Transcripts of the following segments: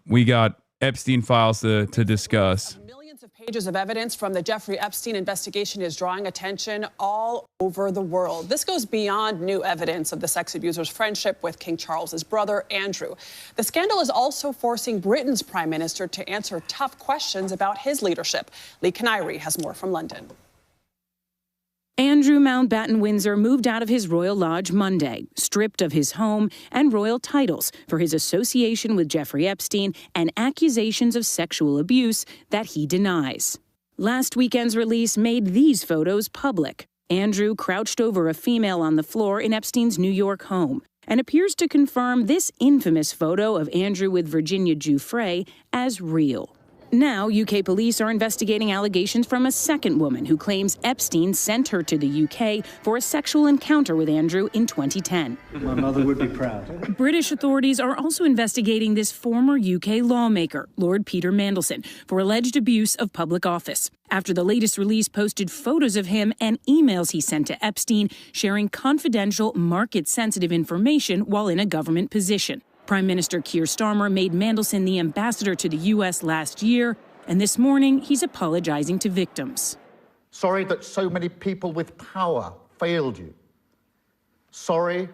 We got Epstein files to discuss. Millions of pages of evidence from the Jeffrey Epstein investigation is drawing attention all over the world. This goes beyond new evidence of the sex abuser's friendship with King Charles's brother, Andrew. The scandal is also forcing Britain's prime minister to answer tough questions about his leadership. Lee Canary has more from London. Andrew Mountbatten Windsor moved out of his royal lodge Monday, stripped of his home and royal titles for his association with Jeffrey Epstein and accusations of sexual abuse that he denies. Last weekend's release made these photos public. Andrew crouched over a female on the floor in Epstein's New York home and appears to confirm this infamous photo of Andrew with Virginia Giuffre as real. Now, UK police are investigating allegations from a second woman who claims Epstein sent her to the UK for a sexual encounter with Andrew in 2010. My mother would be proud. British authorities are also investigating this former UK lawmaker, Lord Peter Mandelson, for alleged abuse of public office, after the latest release posted photos of him and emails he sent to Epstein sharing confidential, market-sensitive information while in a government position. Prime Minister Keir Starmer made Mandelson the ambassador to the U.S. last year, and this morning he's apologizing to victims. Sorry that so many people with power failed you. Sorry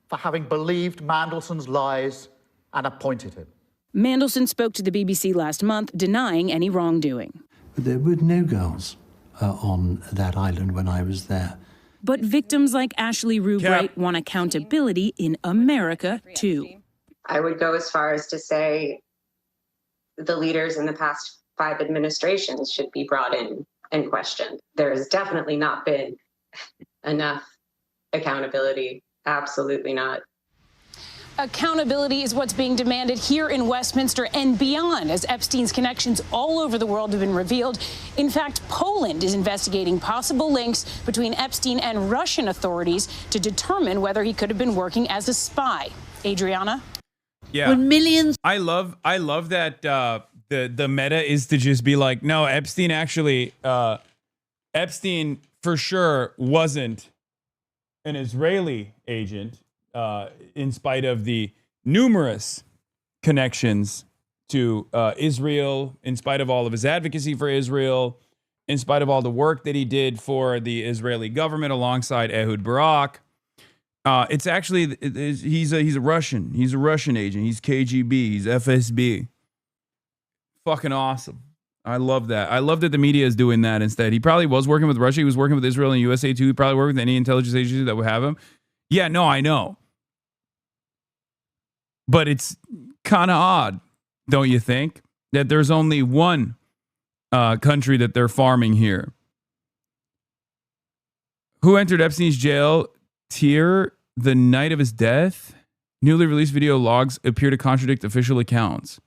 for having believed Mandelson's lies and appointed him. Mandelson spoke to the BBC last month, denying any wrongdoing. There were no girls on that island when I was there. But victims like Ashley Rubright want accountability in America, too. I would go as far as to say the leaders in the past 5 administrations should be brought in and questioned. There has definitely not been enough accountability. Absolutely not. Accountability is what's being demanded here in Westminster and beyond, as Epstein's connections all over the world have been revealed. In fact, Poland is investigating possible links between Epstein and Russian authorities to determine whether he could have been working as a spy. Adriana? Yeah, when millions. I love that the meta is to just be like, no, Epstein for sure wasn't an Israeli agent, in spite of the numerous connections to Israel, in spite of all of his advocacy for Israel, in spite of all the work that he did for the Israeli government alongside Ehud Barak. It's actually, he's a Russian. He's a Russian agent. He's KGB. He's FSB. Fucking awesome. I love that. I love that the media is doing that instead. He probably was working with Russia. He was working with Israel and USA too. He probably worked with any intelligence agency that would have him. Yeah, no, I know. But it's kind of odd, don't you think, that there's only one country that they're farming here. Who entered Epstein's jail tier the night of his death? Newly released video logs appear to contradict official accounts.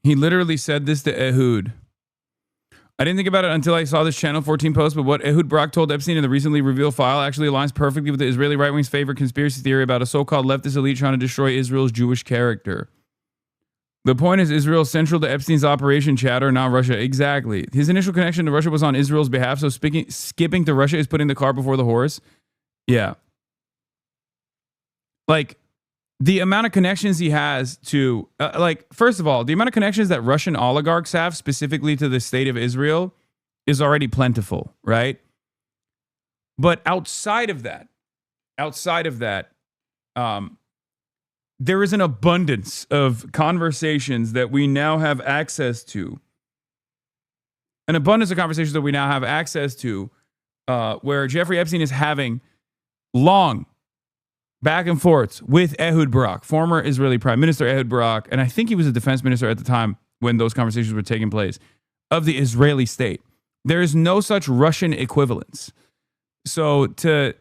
He literally said this to Ehud. I didn't think about it until I saw this Channel 14 post, but what Ehud Barak told Epstein in the recently revealed file actually aligns perfectly with the Israeli right-wing's favorite conspiracy theory about a so-called leftist elite trying to destroy Israel's Jewish character. The point is Israel's central to Epstein's operation, chatter, not Russia. Exactly. His initial connection to Russia was on Israel's behalf, so skipping to Russia is putting the cart before the horse. Yeah. Like, the amount of connections he has to, first of all, the amount of connections that Russian oligarchs have specifically to the state of Israel is already plentiful, right? But outside of that, there is an abundance of conversations that we now have access to. Where Jeffrey Epstein is having long back and forths with Ehud Barak, former Israeli Prime Minister Ehud Barak, and I think he was a defense minister at the time when those conversations were taking place, of the Israeli state. There is no such Russian equivalence. So to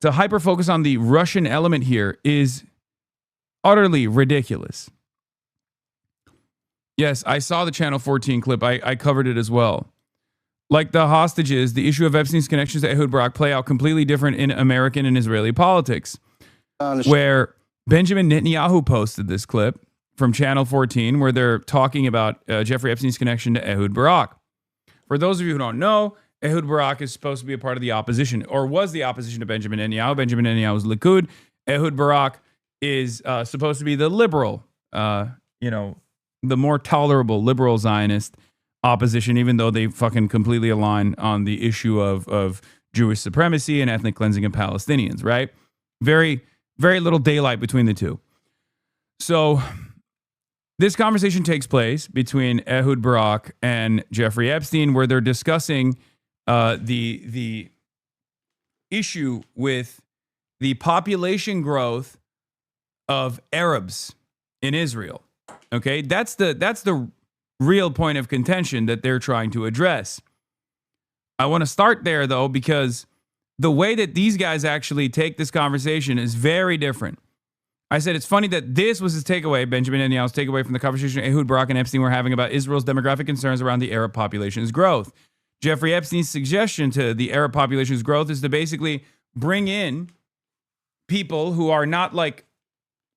hyper-focus on the Russian element here is utterly ridiculous. Yes, I saw the Channel 14 clip. I covered it as well. Like the hostages, the issue of Epstein's connections to Ehud Barak play out completely different in American and Israeli politics. Where Benjamin Netanyahu posted this clip from Channel 14 where they're talking about Jeffrey Epstein's connection to Ehud Barak. For those of you who don't know, Ehud Barak is supposed to be a part of the opposition, or was the opposition to Benjamin Netanyahu. Benjamin Netanyahu's Likud. Ehud Barak is supposed to be the liberal, the more tolerable liberal Zionist opposition, even though they fucking completely align on the issue of Jewish supremacy and ethnic cleansing of Palestinians, right? Very, very little daylight between the two. So this conversation takes place between Ehud Barak and Jeffrey Epstein, where they're discussing the issue with the population growth of Arabs in Israel. Okay, that's the real point of contention that they're trying to address. I want to start there, though, because the way that these guys actually take this conversation is very different. I said it's funny that this was his takeaway, Benjamin Netanyahu's takeaway from the conversation Ehud Barak and Epstein were having about Israel's demographic concerns around the Arab population's growth. Jeffrey Epstein's suggestion to the Arab population's growth is to basically bring in people who are not like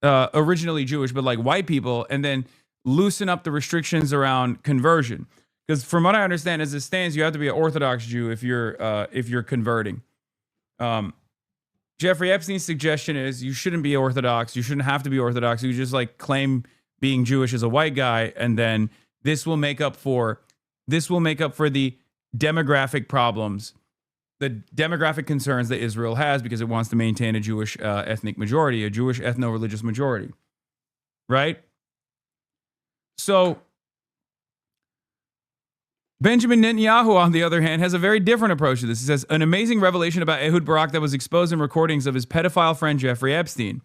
originally Jewish, but like white people, and then loosen up the restrictions around conversion. Because from what I understand, as it stands, you have to be an Orthodox Jew if you're converting. Jeffrey Epstein's suggestion is you shouldn't be Orthodox. You shouldn't have to be Orthodox. You just like claim being Jewish as a white guy, and then this will make up for the demographic problems, the demographic concerns that Israel has because it wants to maintain a Jewish ethnic majority, a Jewish ethno-religious majority, right? So Benjamin Netanyahu, on the other hand, has a very different approach to this. He says, an amazing revelation about Ehud Barak that was exposed in recordings of his pedophile friend Jeffrey Epstein.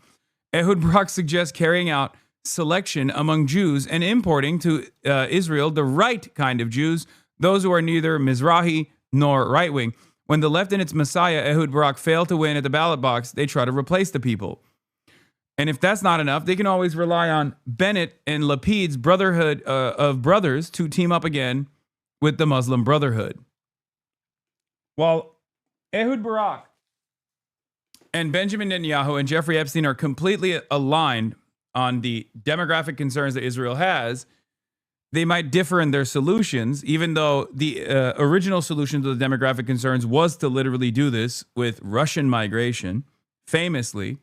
Ehud Barak suggests carrying out selection among Jews and importing to Israel the right kind of Jews, those who are neither Mizrahi nor right-wing. When the left and its messiah, Ehud Barak, fail to win at the ballot box, they try to replace the people. And if that's not enough, they can always rely on Bennett and Lapid's Brotherhood of Brothers to team up again with the Muslim Brotherhood. While Ehud Barak and Benjamin Netanyahu and Jeffrey Epstein are completely aligned on the demographic concerns that Israel has, they might differ in their solutions, even though the original solution to the demographic concerns was to literally do this with Russian migration, famously.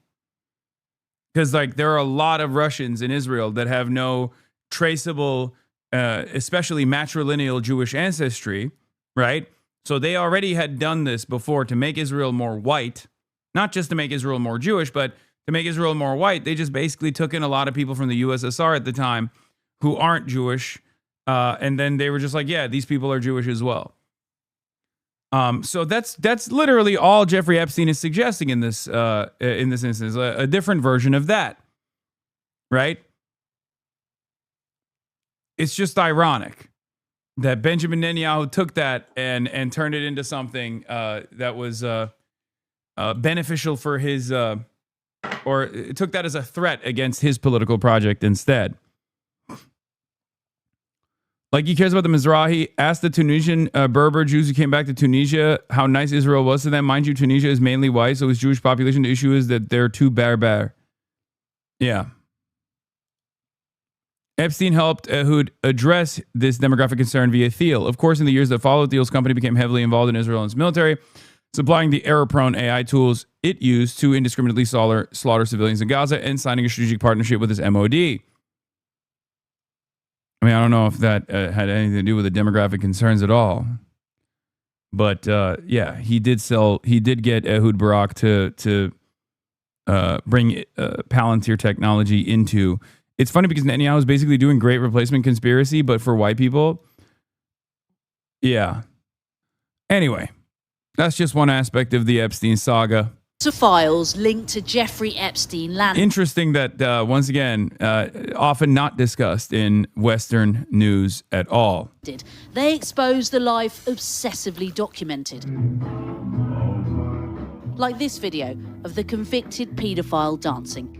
Because like there are a lot of Russians in Israel that have no traceable, especially matrilineal Jewish ancestry, right? So they already had done this before to make Israel more white, not just to make Israel more Jewish, but to make Israel more white. They just basically took in a lot of people from the USSR at the time who aren't Jewish, and then they were just like, yeah, these people are Jewish as well. So that's literally all Jeffrey Epstein is suggesting in this instance, a different version of that, right? It's just ironic that Benjamin Netanyahu took that and turned it into something that was beneficial for his, or took that as a threat against his political project instead. Like he cares about the Mizrahi. Asked the Tunisian Berber Jews who came back to Tunisia how nice Israel was to them. Mind you, Tunisia is mainly white, so its Jewish population. The issue is that they're too berber. Yeah. Epstein helped Ehud address this demographic concern via Thiel. Of course, in the years that followed, Thiel's company became heavily involved in Israel and its military, supplying the error-prone AI tools it used to indiscriminately slaughter civilians in Gaza and signing a strategic partnership with its MOD. I mean, I don't know if that had anything to do with the demographic concerns at all. But yeah, he did get Ehud Barak to bring Palantir technology into. It's funny because Netanyahu is basically doing great replacement conspiracy, but for white people. Yeah. Anyway, that's just one aspect of the Epstein saga. Files linked to Jeffrey Epstein land. Interesting that, once again, often not discussed in Western news at all. They exposed the life obsessively documented. Like this video of the convicted paedophile dancing.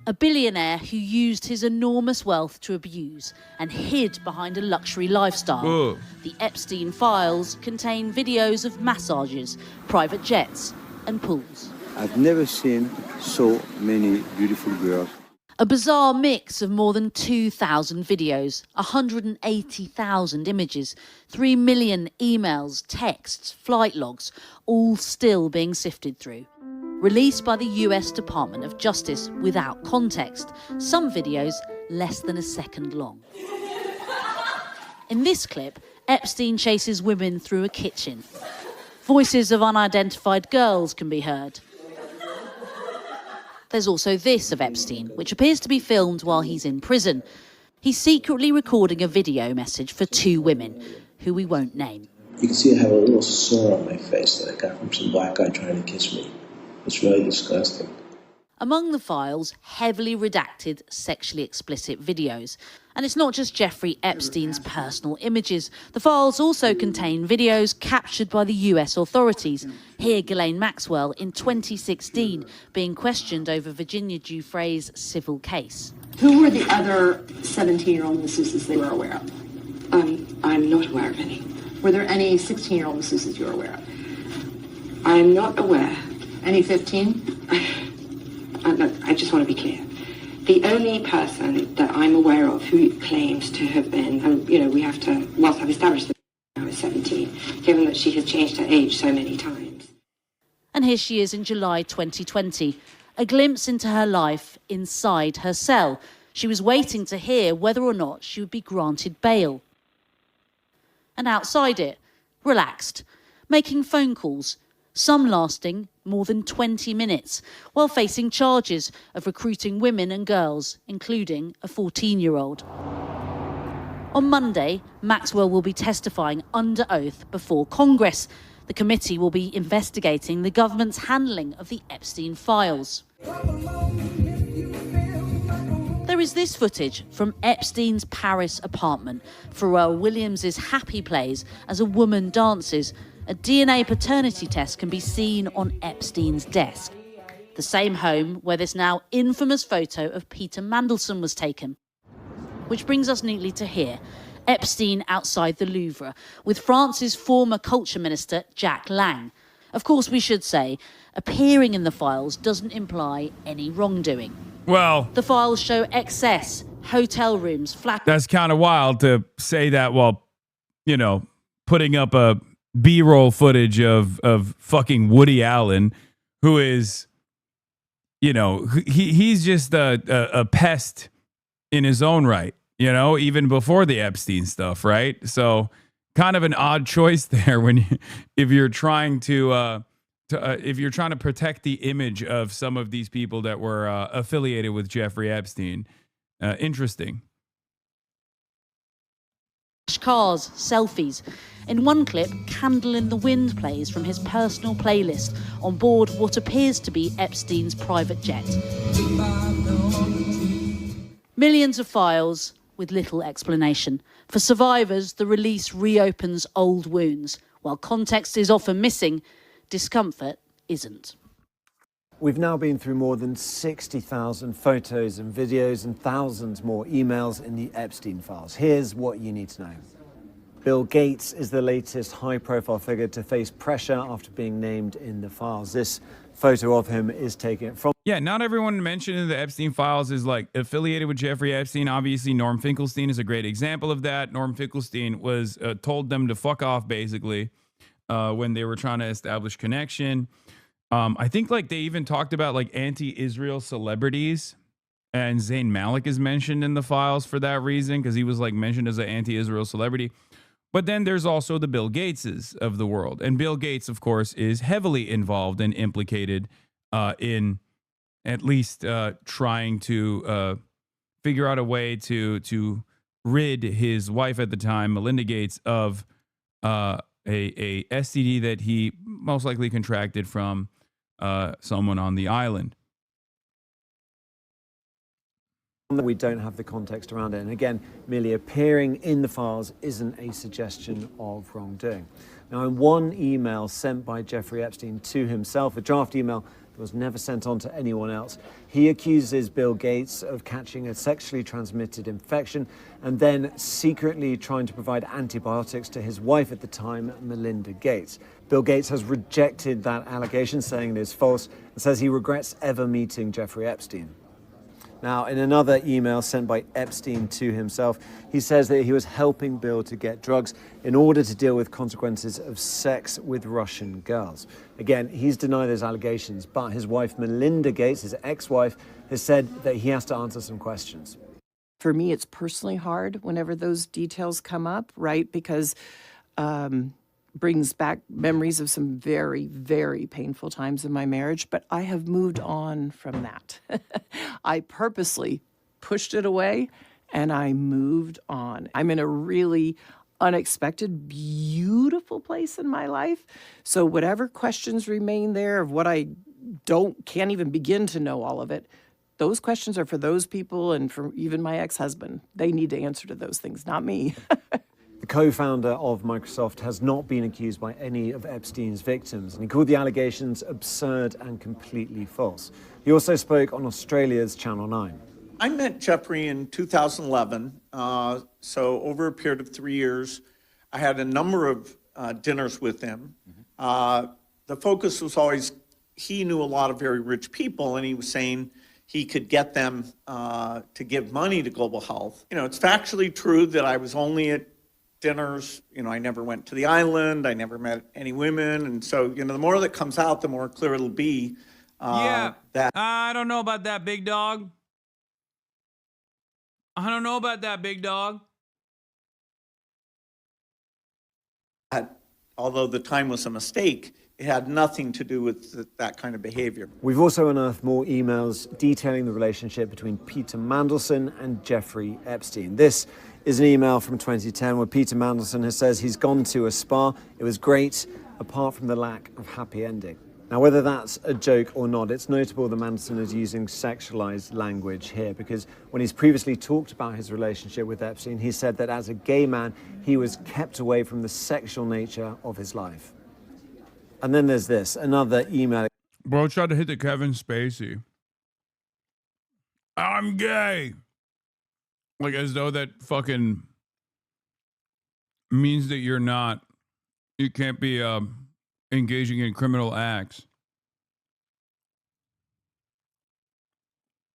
A billionaire who used his enormous wealth to abuse and hid behind a luxury lifestyle. Ooh. The Epstein files contain videos of massages, private jets, and pools. I've never seen so many beautiful girls. A bizarre mix of more than 2,000 videos, 180,000 images, 3 million emails, texts, flight logs, all still being sifted through. released by the US Department of Justice without context, some videos less than a second long. In this clip, Epstein chases women through a kitchen. Voices of unidentified girls can be heard. There's also this of Epstein, which appears to be filmed while he's in prison. He's secretly recording a video message for two women, who we won't name. You can see I have a little sore on my face that I got from some black guy trying to kiss me. It's really disgusting. Among the files, heavily redacted, sexually explicit videos. And it's not just Jeffrey Epstein's personal images. The files also contain videos captured by the US authorities. Here, Ghislaine Maxwell, in 2016, being questioned over Virginia Giuffre's civil case. Who were the other 17-year-old masseuses they were aware of? I'm not aware of any. Were there any 16-year-old masseuses you were aware of? I am not aware. Any 15? I just want to be clear. The only person that I'm aware of who claims to have been, and we have to, whilst I've established that I was 17, given that she has changed her age so many times. And here she is in July 2020, a glimpse into her life inside her cell. She was waiting to hear whether or not she would be granted bail. And outside it, relaxed, making phone calls, some lasting more than 20 minutes, while facing charges of recruiting women and girls, including a 14-year-old. On Monday, Maxwell will be testifying under oath before Congress. The committee will be investigating the government's handling of the Epstein files. There is this footage from Epstein's Paris apartment. Pharrell Williams' happy plays as a woman dances. A DNA paternity test can be seen on Epstein's desk. The same home where this now infamous photo of Peter Mandelson was taken. Which brings us neatly to here, Epstein outside the Louvre, with France's former culture minister, Jack Lang. Of course, we should say, appearing in the files doesn't imply any wrongdoing. Well, the files show excess, hotel rooms, flat... That's kind of wild to say that while, putting up a B-roll footage of fucking Woody Allen, who is, he's just a pest in his own right, even before the Epstein stuff, right? So kind of an odd choice there if you're trying to protect the image of some of these people that were affiliated with Jeffrey Epstein. Interesting. Cars, selfies. In one clip, Candle in the Wind plays from his personal playlist on board what appears to be Epstein's private jet. Millions of files with little explanation. For survivors, the release reopens old wounds. While context is often missing, discomfort isn't. We've now been through more than 60,000 photos and videos and thousands more emails in the Epstein files. Here's what you need to know. Bill Gates is the latest high-profile figure to face pressure after being named in the files. This photo of him is taken from... Yeah, not everyone mentioned in the Epstein files is affiliated with Jeffrey Epstein. Obviously, Norm Finkelstein is a great example of that. Norm Finkelstein was told them to fuck off, basically, when they were trying to establish connection. I think they even talked about anti-Israel celebrities, and Zayn Malik is mentioned in the files for that reason, because he was mentioned as an anti-Israel celebrity. But then there's also the Bill Gateses of the world. And Bill Gates, of course, is heavily involved and implicated in at least trying to figure out a way to rid his wife at the time, Melinda Gates, of a STD that he most likely contracted from someone on the island. We don't have the context around it. And again, merely appearing in the files isn't a suggestion of wrongdoing. Now, in one email sent by Jeffrey Epstein to himself, a draft email that was never sent on to anyone else, he accuses Bill Gates of catching a sexually transmitted infection and then secretly trying to provide antibiotics to his wife at the time, Melinda Gates. Bill Gates has rejected that allegation, saying it is false, and says he regrets ever meeting Jeffrey Epstein. Now, in another email sent by Epstein to himself, he says that he was helping Bill to get drugs in order to deal with consequences of sex with Russian girls. Again, he's denied those allegations, but his wife, Melinda Gates, his ex-wife, has said that he has to answer some questions. For me, it's personally hard whenever those details come up, right? Because brings back memories of some very, very painful times in my marriage, but I have moved on from that. I purposely pushed it away and I moved on. I'm in a really unexpected, beautiful place in my life. So whatever questions remain there of what I can't even begin to know all of it, those questions are for those people and for even my ex-husband. They need to answer to those things, not me. The co-founder of Microsoft has not been accused by any of Epstein's victims, and he called the allegations absurd and completely false. He also spoke on Australia's Channel 9. I met Jeffrey in 2011, so over a period of 3 years, I had a number of dinners with him. The focus was always, he knew a lot of very rich people, and he was saying he could get them to give money to global health. You know, it's factually true that I was only at dinners, you know, I never went to the island, I never met any women, and so, you know, the more that comes out, the more clear it'll be that... I don't know about that, big dog. I don't know about that, big dog. Although the time was a mistake, it had nothing to do with that kind of behavior. We've also unearthed more emails detailing the relationship between Peter Mandelson and Jeffrey Epstein. This is an email from 2010 where Peter Mandelson says he's gone to a spa. It was great, apart from the lack of happy ending. Now, whether that's a joke or not, it's notable that Mandelson is using sexualized language here, because when he's previously talked about his relationship with Epstein, he said that as a gay man, he was kept away from the sexual nature of his life. And then there's this, another email. Bro tried to hit the Kevin Spacey. I'm gay. Like, as though that fucking means that you're not. You can't be engaging in criminal acts.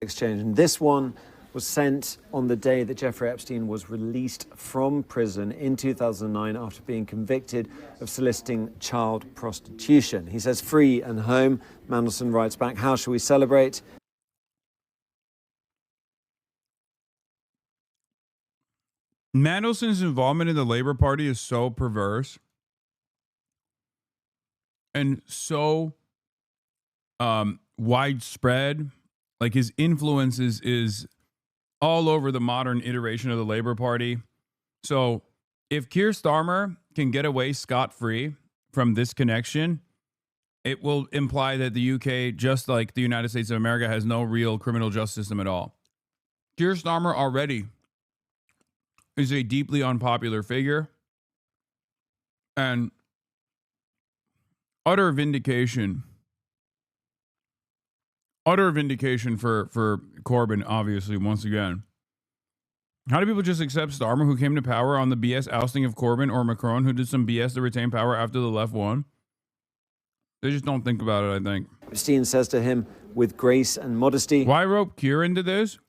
Exchange. And this one was sent on the day that Jeffrey Epstein was released from prison in 2009 after being convicted of soliciting child prostitution. He says, free and home. Mandelson writes back, how shall we celebrate? Mandelson's involvement in the Labor Party is so perverse and so widespread. Like, his influence is all over the modern iteration of the Labor Party. So if Keir Starmer can get away scot-free from this connection, it will imply that the UK, just like the United States of America, has no real criminal justice system at all. Keir Starmer already is a deeply unpopular figure, and utter vindication for Corbyn, obviously, once again. How do people just accept Starmer, who came to power on the BS ousting of Corbyn, or Macron, who did some BS to retain power after the left won? They just don't think about it, I think. Epstein says to him, with grace and modesty. Why rope Keir into this?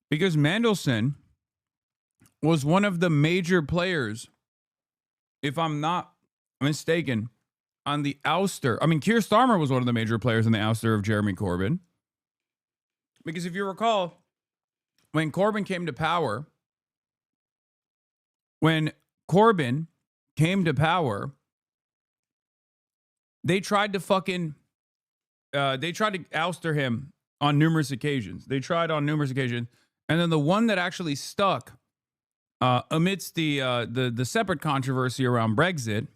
Because Mandelson was one of the major players, if I'm not mistaken, on the ouster. I mean, Keir Starmer was one of the major players in the ouster of Jeremy Corbyn. Because if you recall, when Corbyn came to power, they tried to ouster him on numerous occasions. And then the one that actually stuck amidst the separate controversy around Brexit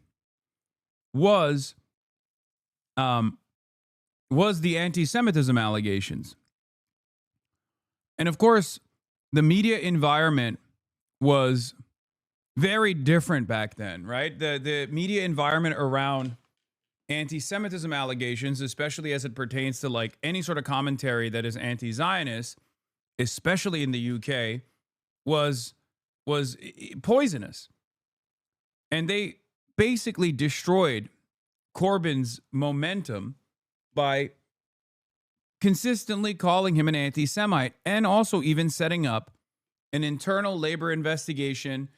was the anti-Semitism allegations. And of course, the media environment was very different back then, right? The media environment around anti-Semitism allegations, especially as it pertains to like any sort of commentary that is anti-Zionist, especially in the UK, was poisonous. And they basically destroyed Corbyn's momentum by consistently calling him an anti-Semite and also even setting up an internal labor investigation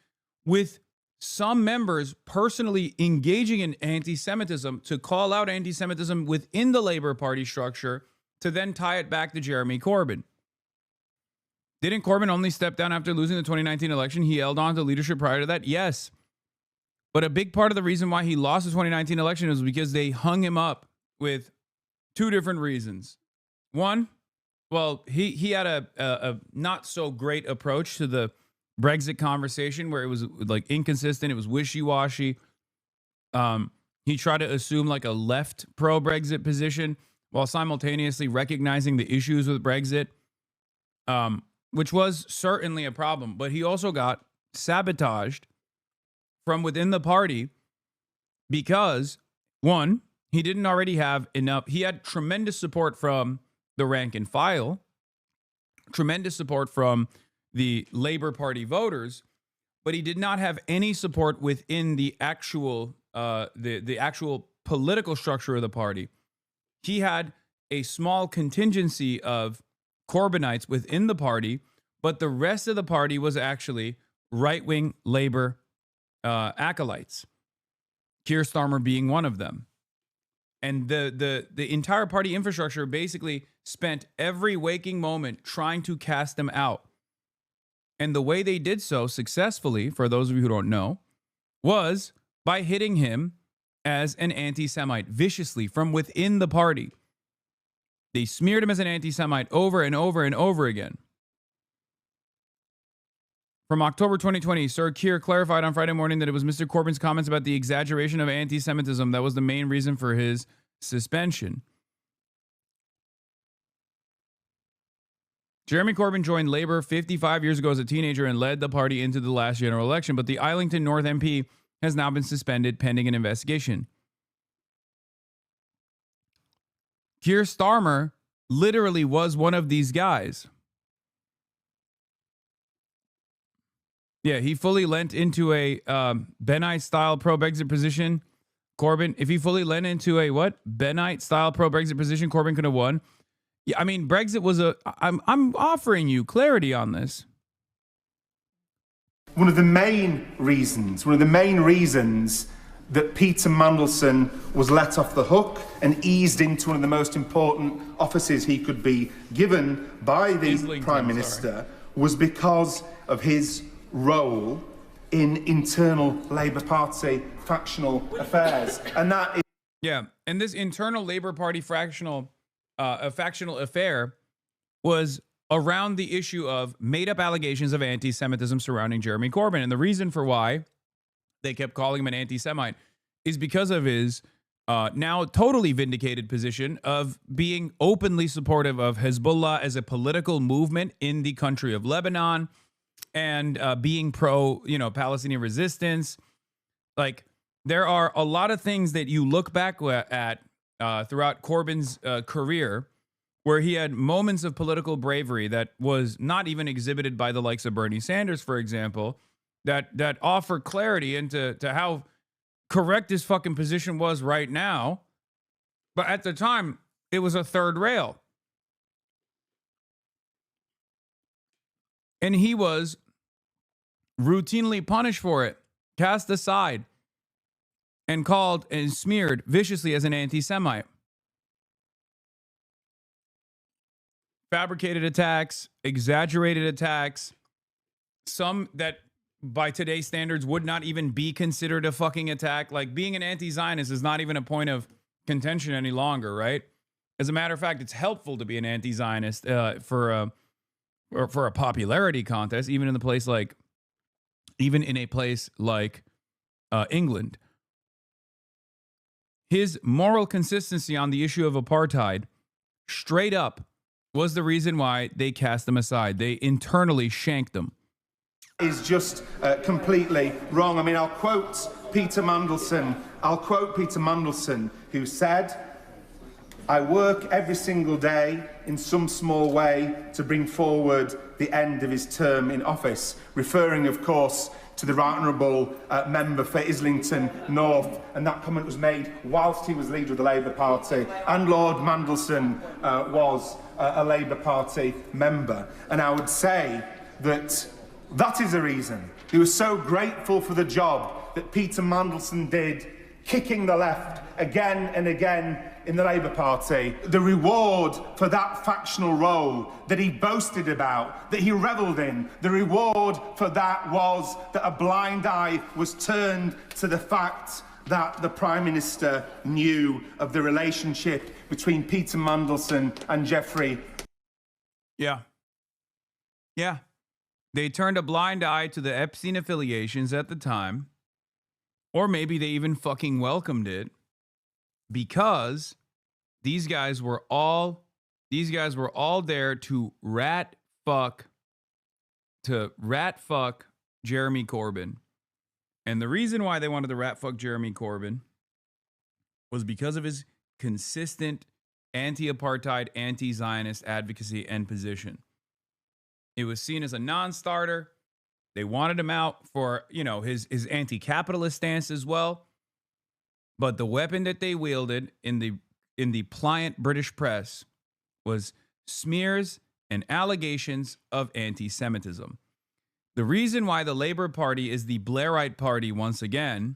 with some members personally engaging in anti-Semitism to call out anti-Semitism within the Labor Party structure to then tie it back to Jeremy Corbyn. Didn't Corbyn only step down after losing the 2019 election? He held on to leadership prior to that? Yes. But a big part of the reason why he lost the 2019 election is because they hung him up with two different reasons. One, well, he had a not so great approach to the Brexit conversation where it was like inconsistent. It was wishy-washy. He tried to assume like a left pro-Brexit position while simultaneously recognizing the issues with Brexit, which was certainly a problem. But he also got sabotaged from within the party because, one, he didn't already have enough. He had tremendous support from the rank and file, tremendous support from the Labor Party voters, but he did not have any support within the actual the actual political structure of the party. He had a small contingency of Corbynites within the party, but the rest of the party was actually right-wing Labor acolytes, Keir Starmer being one of them. And the entire party infrastructure basically spent every waking moment trying to cast them out. And the way they did so successfully, for those of you who don't know, was by hitting him as an anti-Semite viciously from within the party. They smeared him as an anti-Semite over and over and over again. From October 2020, Sir Keir clarified on Friday morning that it was Mr. Corbyn's comments about the exaggeration of anti-Semitism that was the main reason for his suspension. Jeremy Corbyn joined Labour 55 years ago as a teenager and led the party into the last general election, but the Islington North MP has now been suspended pending an investigation. Keir Starmer literally was one of these guys. Yeah, he fully lent into a Benite-style pro-Brexit position. Corbyn, if he fully lent into a what? Benite-style pro-Brexit position, Corbyn could have won. Yeah, I mean, Brexit was I'm offering you clarity on this. One of the main reasons that Peter Mandelson was let off the hook and eased into one of the most important offices he could be given by the Prime Minister was because of his role in internal Labour Party factional affairs. And that is... Yeah, and this internal Labour Party factional affair was around the issue of made-up allegations of anti-Semitism surrounding Jeremy Corbyn. And the reason for why they kept calling him an anti-Semite is because of his now totally vindicated position of being openly supportive of Hezbollah as a political movement in the country of Lebanon and being pro, Palestinian resistance. Like, there are a lot of things that you look back at throughout Corbyn's career where he had moments of political bravery that was not even exhibited by the likes of Bernie Sanders, for example, that offer clarity into how correct his fucking position was right now. But at the time, it was a third rail. And he was routinely punished for it, cast aside, and called and smeared viciously as an anti-Semite. Fabricated attacks, exaggerated attacks, some that by today's standards would not even be considered a fucking attack. Like, being an anti-Zionist is not even a point of contention any longer, right? As a matter of fact, it's helpful to be an anti-Zionist for a popularity contest, even in a place like England. His moral consistency on the issue of apartheid, straight up, was the reason why they cast him aside. They internally shanked him. Is just completely wrong. I mean, I'll quote Peter Mandelson, who said, "I work every single day in some small way to bring forward the end of his term in office," referring, of course, to the Right Honourable member for Islington North, and that comment was made whilst he was leader of the Labour Party, and Lord Mandelson was a Labour Party member. And I would say that that is the reason he was so grateful for the job that Peter Mandelson did, kicking the left again and again in the Labour Party. The reward for that factional role that he boasted about, that he revelled in, the reward for that was that a blind eye was turned to the fact that the Prime Minister knew of the relationship between Peter Mandelson and Jeffrey. Yeah. Yeah. They turned a blind eye to the Epstein affiliations at the time, or maybe they even fucking welcomed it, because these guys were all there to rat fuck Jeremy Corbyn. And the reason why they wanted to rat fuck Jeremy Corbyn was because of his consistent anti-apartheid, anti-Zionist advocacy and position. It was seen as a non-starter. They wanted him out for, his anti-capitalist stance as well. But the weapon that they wielded in the pliant British press was smears and allegations of anti-Semitism. The reason why the Labour Party is the Blairite party once again,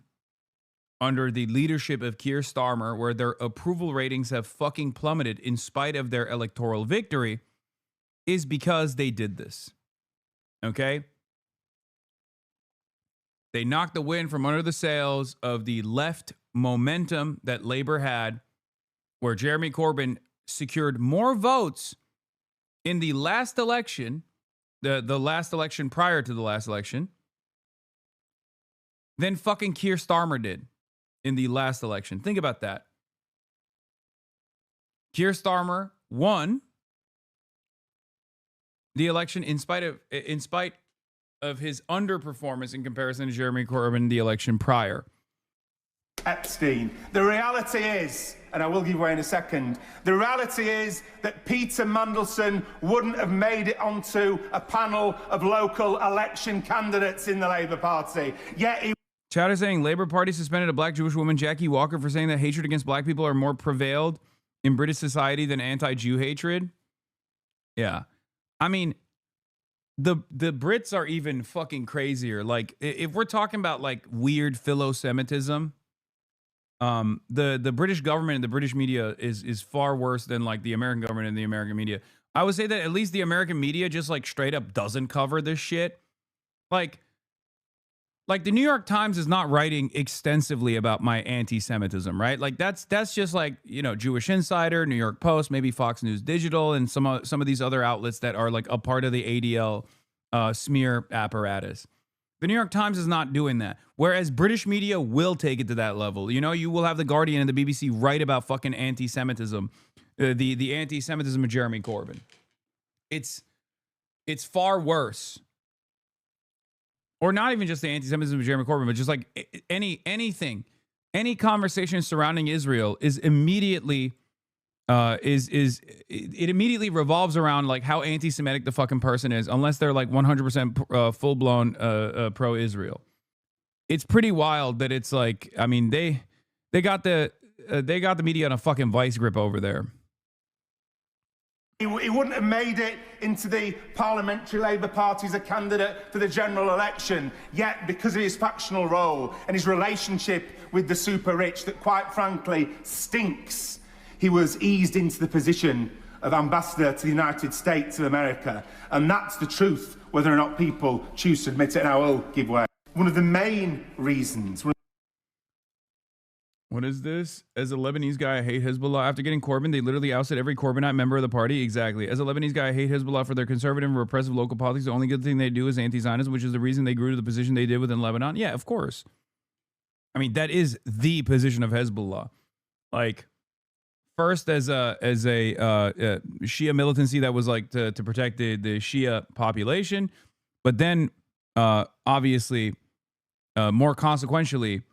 under the leadership of Keir Starmer, where their approval ratings have fucking plummeted in spite of their electoral victory, is because they did this. Okay? They knocked the wind from under the sails of the left momentum that Labour had, where Jeremy Corbyn secured more votes in the last election, the last election prior to the last election, than fucking Keir Starmer did in the last election. Think about that. Keir Starmer won the election in spite of his underperformance in comparison to Jeremy Corbyn the election prior. Epstein. The reality is, and I will give way in a second, the reality is that Peter Mandelson wouldn't have made it onto a panel of local election candidates in the Labour Party. Yet he... Chad is saying Labour Party suspended a black Jewish woman, Jackie Walker, for saying that hatred against black people are more prevailed in British society than anti-Jew hatred. Yeah. I mean, the Brits are even fucking crazier. Like, if we're talking about like weird philo-Semitism, the British government and the British media is far worse than like the American government and the American media. I would say that at least the American media just like straight up doesn't cover this shit. Like the New York Times is not writing extensively about my anti-Semitism, right? Like that's just like, Jewish Insider, New York Post, maybe Fox News Digital, and some of these other outlets that are like a part of the ADL smear apparatus. The New York Times is not doing that. Whereas British media will take it to that level. You will have the Guardian and the BBC write about fucking anti-Semitism, the anti-Semitism of Jeremy Corbyn. It's far worse. Or not even just the anti-Semitism of Jeremy Corbyn, but just like anything, any conversation surrounding Israel is immediately it immediately revolves around like how anti-Semitic the fucking person is, unless they're like 100% full-blown pro-Israel. It's pretty wild that it's like, I mean, they got the media on a fucking vice grip over there. He wouldn't have made it into the Parliamentary Labour Party as a candidate for the general election, yet because of his factional role and his relationship with the super rich that quite frankly stinks, he was eased into the position of ambassador to the United States of America. And that's the truth, whether or not people choose to admit it, and I will give way. One of the main reasons... What is this? As a Lebanese guy, I hate Hezbollah. After getting Corbyn, they literally ousted every Corbynite member of the party. Exactly. As a Lebanese guy, I hate Hezbollah for their conservative and repressive local politics. The only good thing they do is anti-Zionism, which is the reason they grew to the position they did within Lebanon. Yeah, of course. I mean, that is the position of Hezbollah. Like, first as a Shia militancy that was like to protect the Shia population, but then obviously more consequentially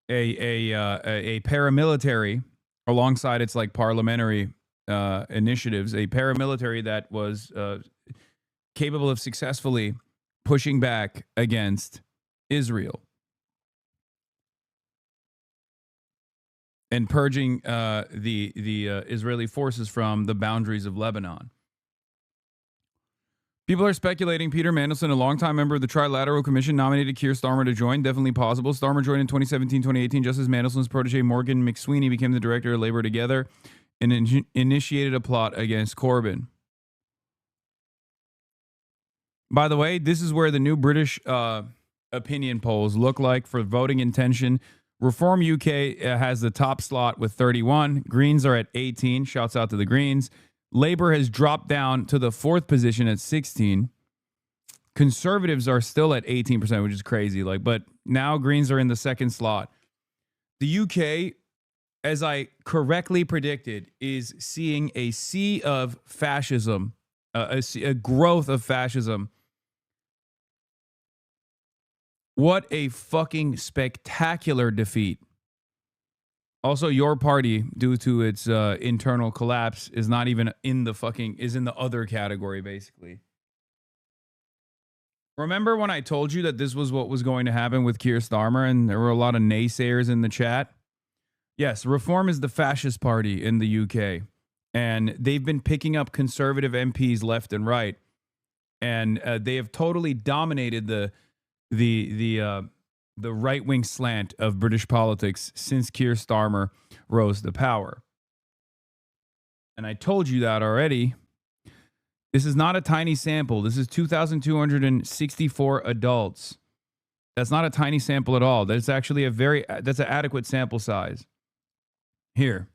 a paramilitary alongside its like parliamentary initiatives, a paramilitary that was capable of successfully pushing back against Israel and purging the Israeli forces from the boundaries of Lebanon. People are speculating Peter Mandelson, a longtime member of the Trilateral Commission, nominated Keir Starmer to join. Definitely possible. Starmer joined in 2017-2018 just as Mandelson's protege Morgan McSweeney became the director of Labour Together and initiated a plot against Corbyn. By the way, this is where the new British opinion polls look like for voting intention. Reform UK has the top slot with 31. Greens are at 18. Shouts out to the Greens. Labour has dropped down to the fourth position at 16. Conservatives are still at 18%, which is crazy. But now Greens are in the second slot. The UK, as I correctly predicted, is seeing a sea of fascism, a growth of fascism. What a fucking spectacular defeat. Also, your party, due to its internal collapse, is not even in the is in the other category, basically. Remember when I told you that this was what was going to happen with Keir Starmer and there were a lot of naysayers in the chat? Yes, Reform is the fascist party in the UK. And they've been picking up conservative MPs left and right. And they have totally dominated the right-wing slant of British politics since Keir Starmer rose to power. And I told you that already. This is not a tiny sample. This is 2,264 adults. That's not a tiny sample at all. That's actually that's an adequate sample size. Here.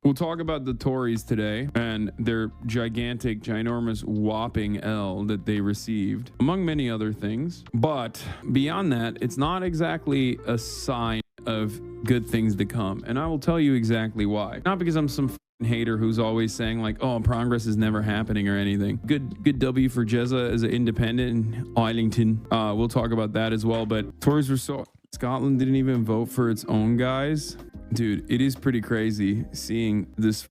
We'll talk about the Tories today and their gigantic, ginormous, whopping L that they received, among many other things. But beyond that, it's not exactly a sign of good things to come. And I will tell you exactly why. Not because I'm some hater who's always saying like, oh, progress is never happening or anything. Good W for Jezza as an independent in Islington. We'll talk about that as well. But Tories were Scotland didn't even vote for its own guys. Dude, it is pretty crazy seeing this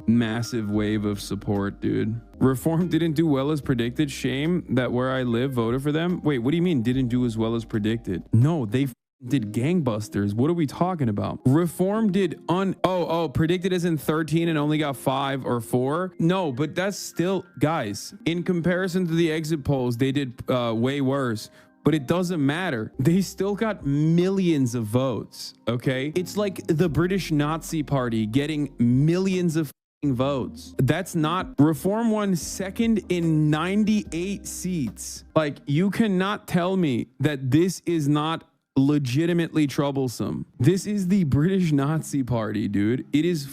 massive wave of support, dude. Reform didn't do well as predicted. Shame that where I live voted for them. Wait, what do you mean didn't do as well as predicted? No, they did gangbusters. What are we talking about? Reform did predicted as in 13 and only got 5 or 4. No, but that's still, guys, in comparison to the exit polls, they did way worse. But it doesn't matter. They still got millions of votes, okay? It's like the British Nazi Party getting millions of votes. That's not... Reform won second in 98 seats. Like, you cannot tell me that this is not legitimately troublesome. This is the British Nazi Party, dude. It is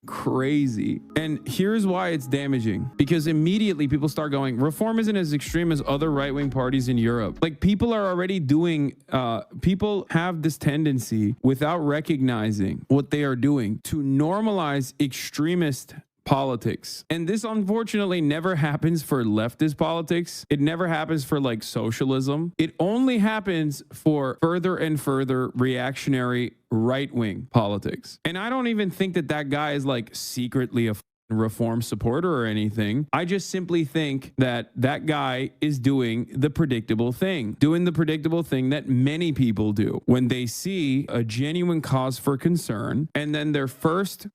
crazy. And here's why it's damaging, because immediately people start going, Reform isn't as extreme as other right-wing parties in Europe. Like, people are already doing, people have this tendency without recognizing what they are doing to normalize extremist politics. And this unfortunately never happens for leftist politics. It never happens for like socialism. It only happens for further and further reactionary right-wing politics. And I don't even think that guy is like secretly a Reform supporter or anything. I just simply think that guy is doing the predictable thing that many people do when they see a genuine cause for concern, and then their first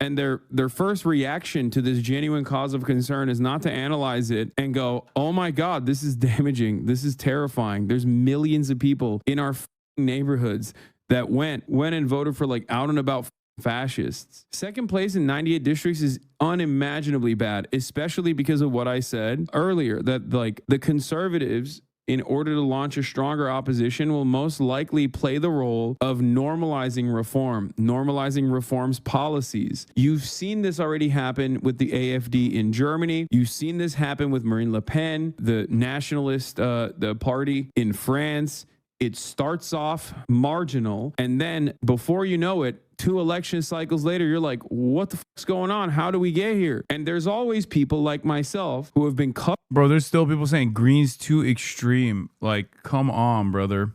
reaction to this genuine cause of concern is not to analyze it and go, oh my God, this is damaging, this is terrifying. There's millions of people in our neighborhoods that went and voted for like out and about fascists. Second place in 98 districts is unimaginably bad, especially because of what I said earlier, that like the conservatives, in order to launch a stronger opposition, will most likely play the role of normalizing reform's policies. You've seen this already happen with the AfD in Germany. You've seen this happen with Marine Le Pen, the nationalist the party in France. It starts off marginal, and then before you know it, 2 election cycles later, you're like, what the fuck's going on? How do we get here? And there's always people like myself who have been cut. Bro, there's still people saying Green's too extreme. Like, come on, brother.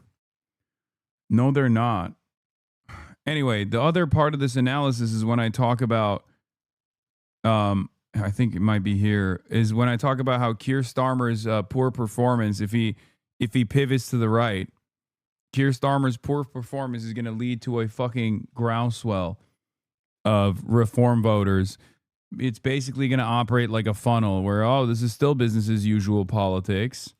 No, they're not. Anyway, the other part of this analysis is when I talk about, I think it might be here, is when I talk about how Keir Starmer's poor performance, if he pivots to the right, Keir Starmer's poor performance is going to lead to a fucking groundswell of reform voters. It's basically going to operate like a funnel where, oh, this is still business as usual politics.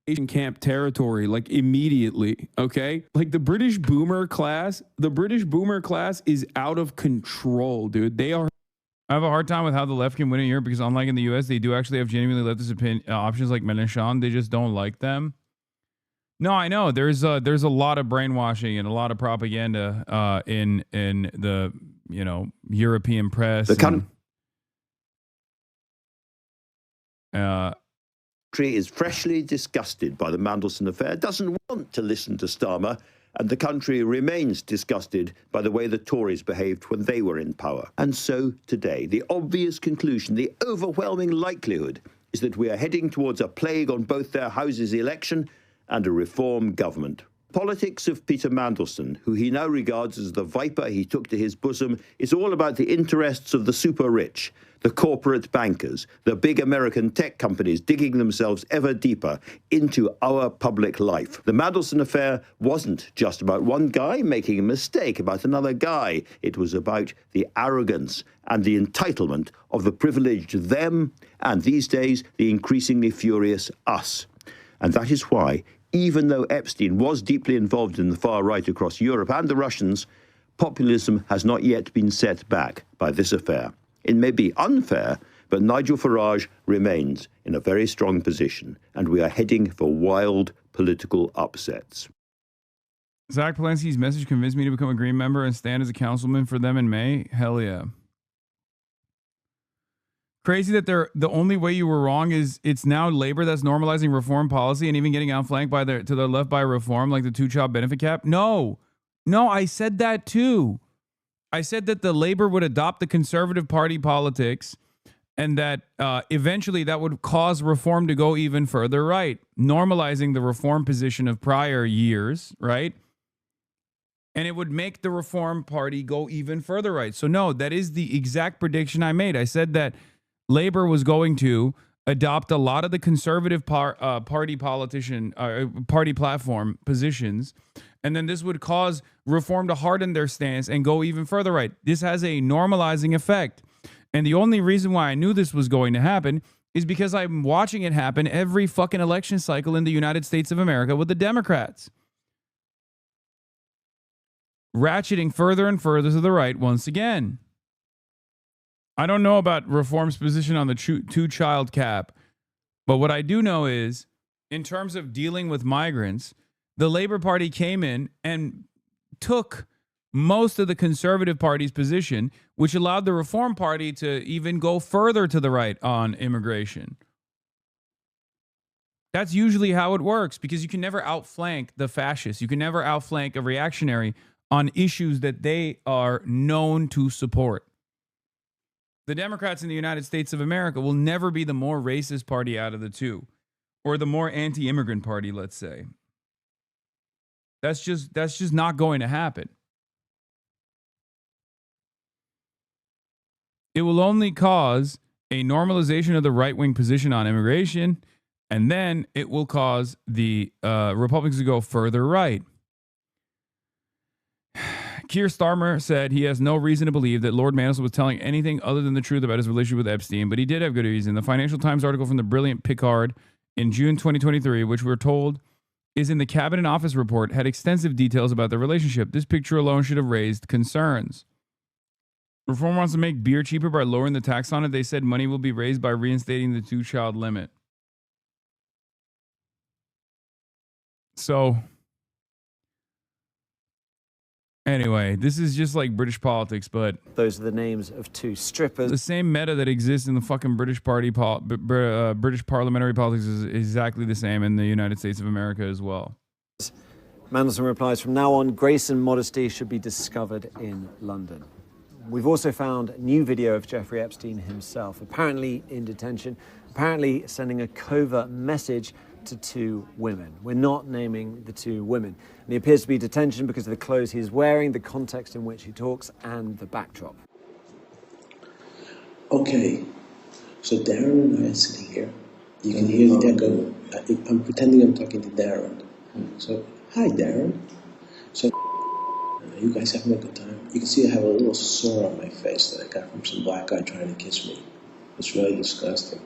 Asian camp territory, like immediately, okay? Like the British boomer class is out of control, dude. They are. I have a hard time with how the left can win in Europe because unlike in the US, they do actually have genuinely leftist options like Mélenchon. They just don't like them. No, I know. There's a lot of brainwashing and a lot of propaganda in the, you know, European press. Country is freshly disgusted by the Mandelson affair, doesn't want to listen to Starmer, and the country remains disgusted by the way the Tories behaved when they were in power. And so today, the obvious conclusion, the overwhelming likelihood, is that we are heading towards a plague on both their houses' election and a reform government. Politics of Peter Mandelson, who he now regards as the viper he took to his bosom, is all about the interests of the super rich, the corporate bankers, the big American tech companies digging themselves ever deeper into our public life. The Mandelson affair wasn't just about one guy making a mistake about another guy. It was about the arrogance and the entitlement of the privileged them, and these days, the increasingly furious us. And that is why, even though Epstein was deeply involved in the far right across Europe and the Russians, populism has not yet been set back by this affair. It may be unfair, but Nigel Farage remains in a very strong position, and we are heading for wild political upsets. Zach Palensky's message convinced me to become a Green member and stand as a councilman for them in May. Hell yeah. Crazy that the only way you were wrong is it's now Labor that's normalizing reform policy and even getting outflanked by to the left by reform, like the 2-child benefit cap. No, I said that too. I said that the Labor would adopt the Conservative Party politics and that eventually that would cause reform to go even further right, normalizing the reform position of prior years, right? And it would make the Reform Party go even further right. So no, that is the exact prediction I made. I said that Labor was going to adopt a lot of the Conservative party platform positions, and then this would cause reform to harden their stance and go even further right. This has a normalizing effect. And the only reason why I knew this was going to happen is because I'm watching it happen every fucking election cycle in the United States of America with the Democrats. Ratcheting further and further to the right once again. I don't know about reform's position on the 2-child cap, but what I do know is, in terms of dealing with migrants, the Labor Party came in and took most of the Conservative Party's position, which allowed the Reform Party to even go further to the right on immigration. That's usually how it works, because you can never outflank the fascists. You can never outflank a reactionary on issues that they are known to support. The Democrats in the United States of America will never be the more racist party out of the two, or the more anti-immigrant party, let's say. That's just not going to happen. It will only cause a normalization of the right-wing position on immigration, and then it will cause the Republicans to go further right. Keir Starmer said he has no reason to believe that Lord Mandelson was telling anything other than the truth about his relationship with Epstein, but he did have good reason. The Financial Times article from the brilliant Picard in June 2023, which we're told is in the Cabinet Office report, had extensive details about their relationship. This picture alone should have raised concerns. Reform wants to make beer cheaper by lowering the tax on it. They said money will be raised by reinstating the 2-child limit. So anyway, this is just like British politics, but those are the names of 2 strippers. The same meta that exists in the fucking British British parliamentary politics is exactly the same in the United States of America as well. Mandelson replies, from now on, grace and modesty should be discovered in London. We've also found new video of Jeffrey Epstein himself, apparently in detention, apparently sending a covert message to 2 women. We're not naming the 2 women. And he appears to be in detention because of the clothes he's wearing, the context in which he talks, and the backdrop. Okay, so Darren and I are sitting here. You can hear the echo. I'm pretending I'm talking to Darren. So Hi, Darren. So, you guys having a good time? You can see I have a little sore on my face that I got from some black guy trying to kiss me. It's really disgusting.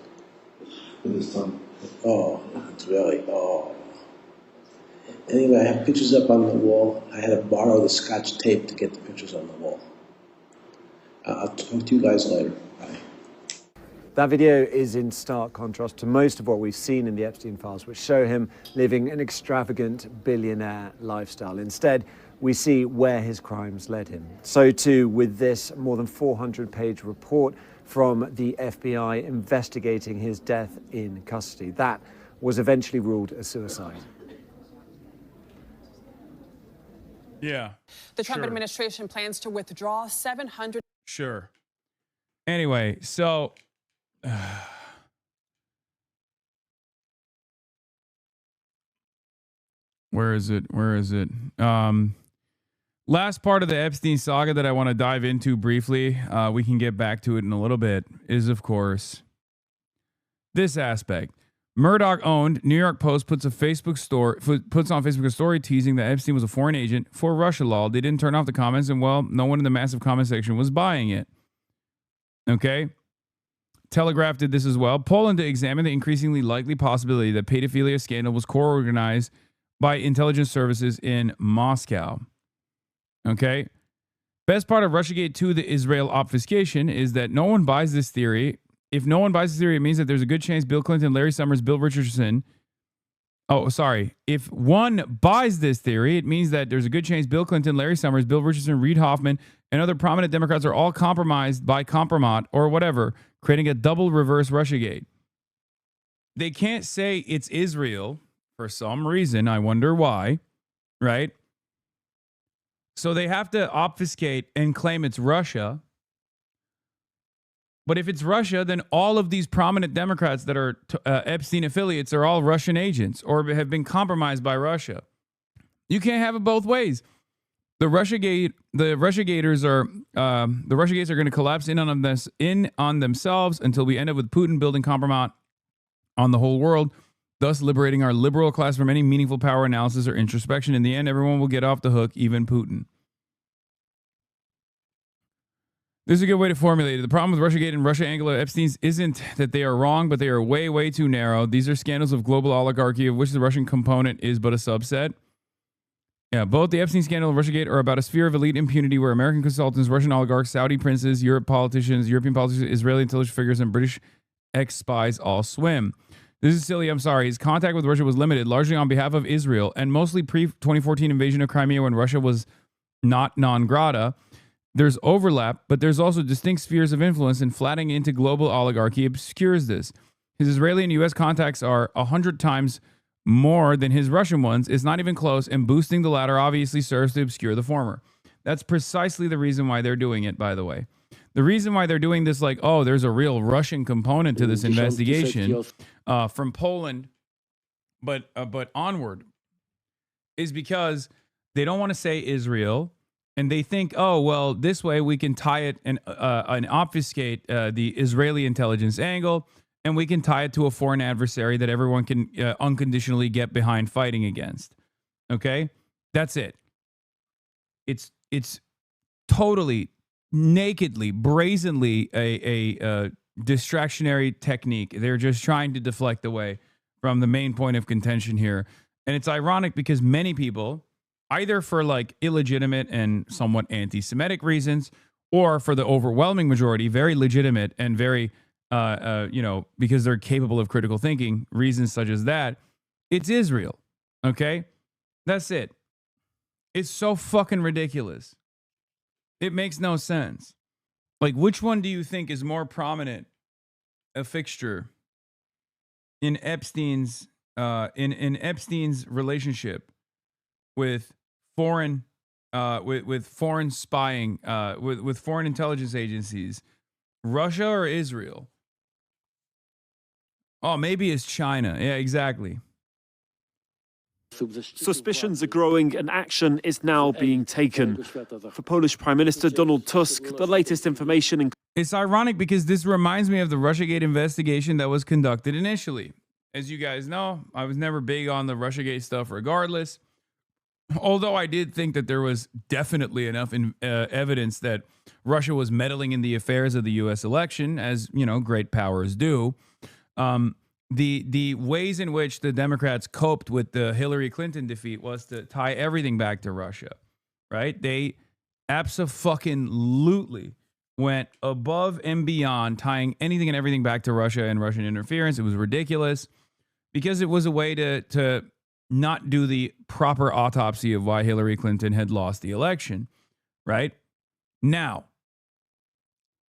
With his tongue. Oh, it's really, oh. Anyway, I have pictures up on the wall. I had to borrow the Scotch tape to get the pictures on the wall. I'll talk to you guys later. Bye. That video is in stark contrast to most of what we've seen in the Epstein files, which show him living an extravagant billionaire lifestyle. Instead, we see where his crimes led him. So too with this more than 400-page report from the FBI investigating his death in custody. That was eventually ruled a suicide. Yeah. The Trump administration plans to withdraw 700. Sure. Anyway, so where is it? Last part of the Epstein saga that I want to dive into briefly, we can get back to it in a little bit, is of course this aspect. Murdoch-owned New York Post puts on Facebook a story teasing that Epstein was a foreign agent for Russia law. They didn't turn off the comments, and well, no one in the massive comment section was buying it. Okay? Telegraph did this as well. Poland to examine the increasingly likely possibility that pedophilia scandal was co-organized by intelligence services in Moscow. Okay? Best part of Russiagate 2, the Israel obfuscation, is that no one buys this theory. If no one buys this theory, it means that there's a good chance Bill Clinton, Larry Summers, Bill Richardson. Oh, sorry. If one buys this theory, it means that there's a good chance Bill Clinton, Larry Summers, Bill Richardson, Reid Hoffman, and other prominent Democrats are all compromised by Compromat or whatever, creating a double reverse Russiagate. They can't say it's Israel for some reason. I wonder why, right? So they have to obfuscate and claim it's Russia. But if it's Russia, then all of these prominent Democrats that are Epstein affiliates are all Russian agents or have been compromised by Russia. You can't have it both ways. The Russiagates are going to collapse in on themselves until we end up with Putin building Compromat on the whole world, thus liberating our liberal class from any meaningful power analysis or introspection. In the end, everyone will get off the hook, even Putin. This is a good way to formulate it. The problem with Russiagate and Russia Anglo Epstein's isn't that they are wrong, but they are way, way too narrow. These are scandals of global oligarchy, of which the Russian component is but a subset. Yeah, both the Epstein scandal and Russiagate are about a sphere of elite impunity where American consultants, Russian oligarchs, Saudi princes, European politicians, Israeli intelligence figures, and British ex-spies all swim. This is silly, I'm sorry. His contact with Russia was limited, largely on behalf of Israel, and mostly pre-2014 invasion of Crimea when Russia was not non grata. There's overlap, but there's also distinct spheres of influence, and flattening into global oligarchy obscures this. His Israeli and U.S. contacts are 100 times more than his Russian ones. It's not even close, and boosting the latter obviously serves to obscure the former. That's precisely the reason why they're doing it, by the way. The reason why they're doing this, like, oh, there's a real Russian component to this investigation from Poland, but onward, is because they don't want to say Israel. And they think, oh, well, this way we can tie it and obfuscate the Israeli intelligence angle, and we can tie it to a foreign adversary that everyone can unconditionally get behind fighting against. Okay? That's it. It's totally, nakedly, brazenly a distractionary technique. They're just trying to deflect away from the main point of contention here. And it's ironic because many people, either for like illegitimate and somewhat anti-Semitic reasons, or for the overwhelming majority, very legitimate and very, because they're capable of critical thinking, reasons such as that, it's Israel. Okay? That's it. It's so fucking ridiculous. It makes no sense. Like, which one do you think is more prominent a fixture in Epstein's in Epstein's relationship with foreign with foreign spying with foreign intelligence agencies, Russia or Israel? Oh, maybe it's China. Yeah, exactly. Suspicions are growing and action is now being taken. For Polish Prime Minister Donald Tusk, the latest information... It's ironic because this reminds me of the Russiagate investigation that was conducted initially. As you guys know, I was never big on the Russiagate stuff regardless. Although I did think that there was definitely enough evidence that Russia was meddling in the affairs of the U.S. election, as great powers do. The ways in which the Democrats coped with the Hillary Clinton defeat was to tie everything back to Russia, right? They abso-fucking-lutely went above and beyond tying anything and everything back to Russia and Russian interference. It was ridiculous because it was a way to not do the proper autopsy of why Hillary Clinton had lost the election, right? Now,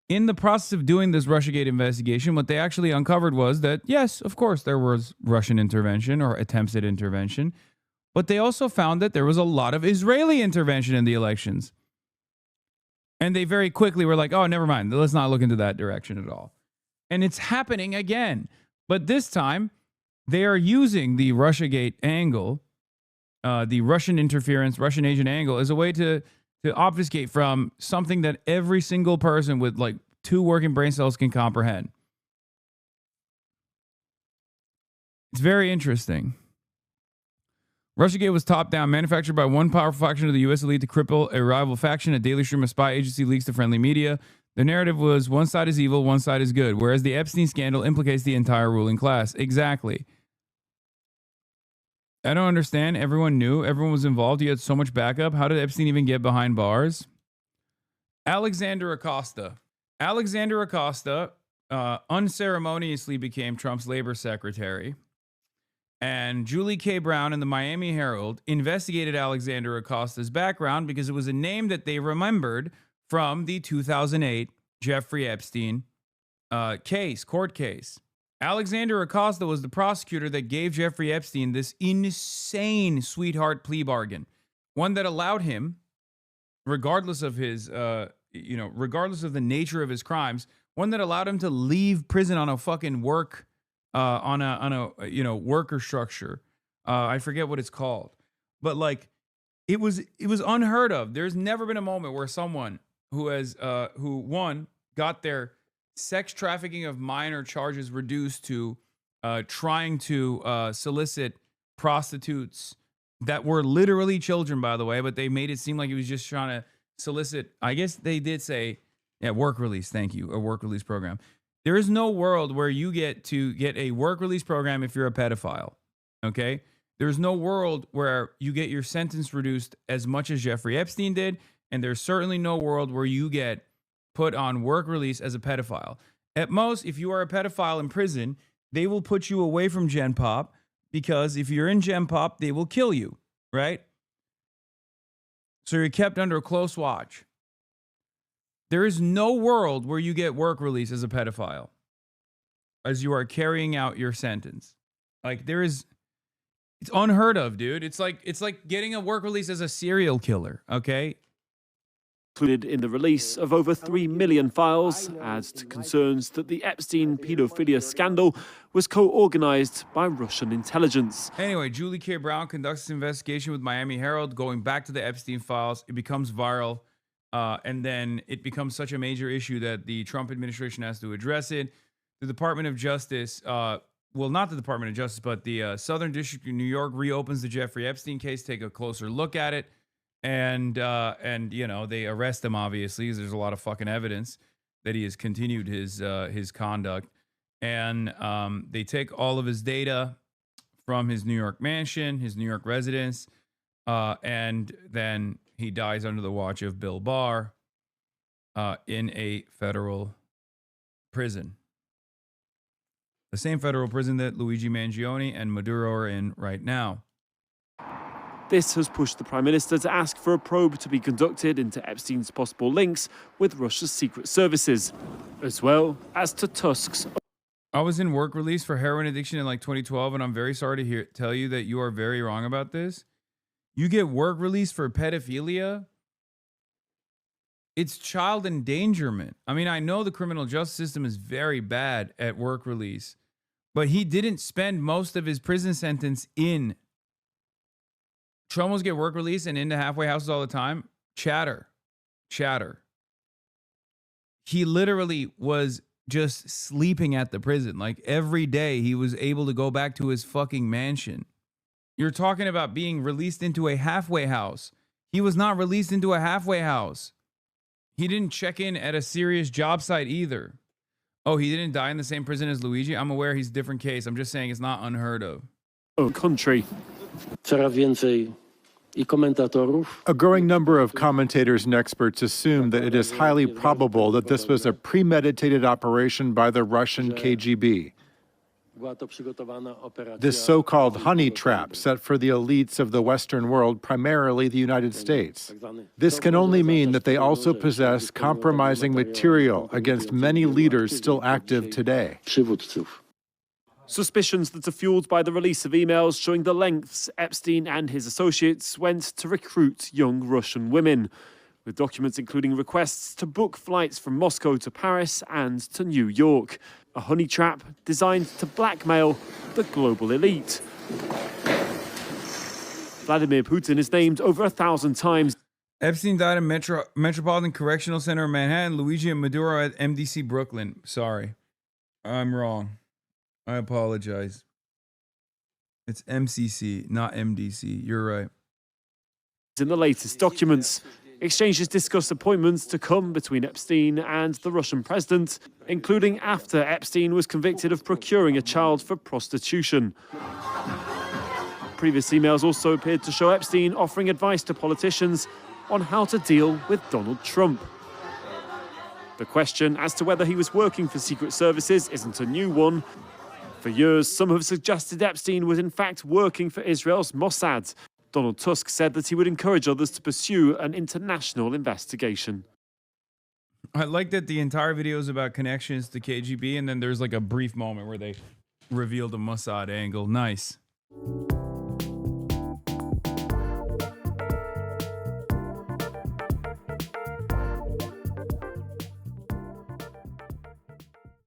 in the process of doing this Russiagate investigation, what they actually uncovered was that, yes, of course, there was Russian intervention or attempts at intervention, but they also found that there was a lot of Israeli intervention in the elections. And they very quickly were like, oh, never mind. Let's not look into that direction at all. And it's happening again. But this time, they are using the Russiagate angle, the Russian interference, Russian agent angle, as a way to obfuscate from something that every single person with like 2 working brain cells can comprehend. It's very interesting. Russiagate was top-down, manufactured by one powerful faction of the U.S. elite to cripple a rival faction. A daily stream of spy agency leaks to friendly media. The narrative was one side is evil, one side is good, whereas the Epstein scandal implicates the entire ruling class. Exactly. I don't understand. Everyone knew. Everyone was involved. You had so much backup. How did Epstein even get behind bars? Alexander Acosta. Alexander Acosta unceremoniously became Trump's labor secretary. And Julie K. Brown and the Miami Herald investigated Alexander Acosta's background because it was a name that they remembered from the 2008 Jeffrey Epstein court case. Alexander Acosta was the prosecutor that gave Jeffrey Epstein this insane sweetheart plea bargain, one that allowed him, regardless of his, regardless of the nature of his crimes, one that allowed him to leave prison on a fucking worker structure. I forget what it's called, but like it was unheard of. There's never been a moment where someone who got their sex trafficking of minor charges reduced to trying to solicit prostitutes that were literally children, by the way, but they made it seem like he was just trying to solicit. I guess they did say, work release. Thank you. A work release program. There is no world where you get a work release program if you're a pedophile. Okay? There's no world where you get your sentence reduced as much as Jeffrey Epstein did. And there's certainly no world where you get put on work release as a pedophile. At most, if you are a pedophile in prison, they will put you away from Gen Pop because if you're in Gen Pop, they will kill you, right? So you're kept under close watch. There is no world where you get work release as a pedophile as you are carrying out your sentence. Like it's unheard of, dude. It's like getting a work release as a serial killer, okay? Included in the release of over 3 million files adds to concerns that the Epstein pedophilia scandal was co-organized by Russian intelligence. Anyway, Julie K. Brown conducts an investigation with Miami Herald going back to the Epstein files. It becomes viral, and then it becomes such a major issue that the Trump administration has to address it. The Department of Justice, not the Department of Justice, but the Southern District of New York reopens the Jeffrey Epstein case, take a closer look at it. And they arrest him, obviously, because there's a lot of fucking evidence that he has continued his conduct. And they take all of his data from his New York mansion, his New York residence, and then he dies under the watch of Bill Barr in a federal prison. The same federal prison that Luigi Mangione and Maduro are in right now. This has pushed the Prime Minister to ask for a probe to be conducted into Epstein's possible links with Russia's secret services, as well as to Tusk's. I was in work release for heroin addiction in like 2012, and I'm very sorry to tell you that you are very wrong about this. You get work release for pedophilia? It's child endangerment. I mean, I know the criminal justice system is very bad at work release, but he didn't spend most of his prison sentence in. Chomos get work release and into halfway houses all the time. Chatter. He literally was just sleeping at the prison. Like every day he was able to go back to his fucking mansion. You're talking about being released into a halfway house. He was not released into a halfway house. He didn't check in at a serious job site either. Oh, he didn't die in the same prison as Luigi? I'm aware he's a different case. I'm just saying it's not unheard of. Oh, country. A growing number of commentators and experts assume that it is highly probable that this was a premeditated operation by the Russian KGB. This so-called honey trap set for the elites of the Western world, primarily the United States. This can only mean that they also possess compromising material against many leaders still active today. Suspicions that are fueled by the release of emails showing the lengths Epstein and his associates went to recruit young Russian women, with documents including requests to book flights from Moscow to Paris and to New York. A honey trap designed to blackmail the global elite. Vladimir Putin is named over 1,000 times. Epstein died in Metropolitan Correctional Center in Manhattan. Luigi and Maduro at MDC Brooklyn. Sorry. I'm wrong. I apologize. It's MCC, not MDC. You're right. In the latest documents, exchanges discuss appointments to come between Epstein and the Russian president, including after Epstein was convicted of procuring a child for prostitution. Previous emails also appeared to show Epstein offering advice to politicians on how to deal with Donald Trump. The question as to whether he was working for secret services isn't a new one. For years, some have suggested Epstein was in fact working for Israel's Mossad. Donald Tusk said that he would encourage others to pursue an international investigation. I like that the entire video is about connections to KGB, and then there's like a brief moment where they revealed a Mossad angle. Nice.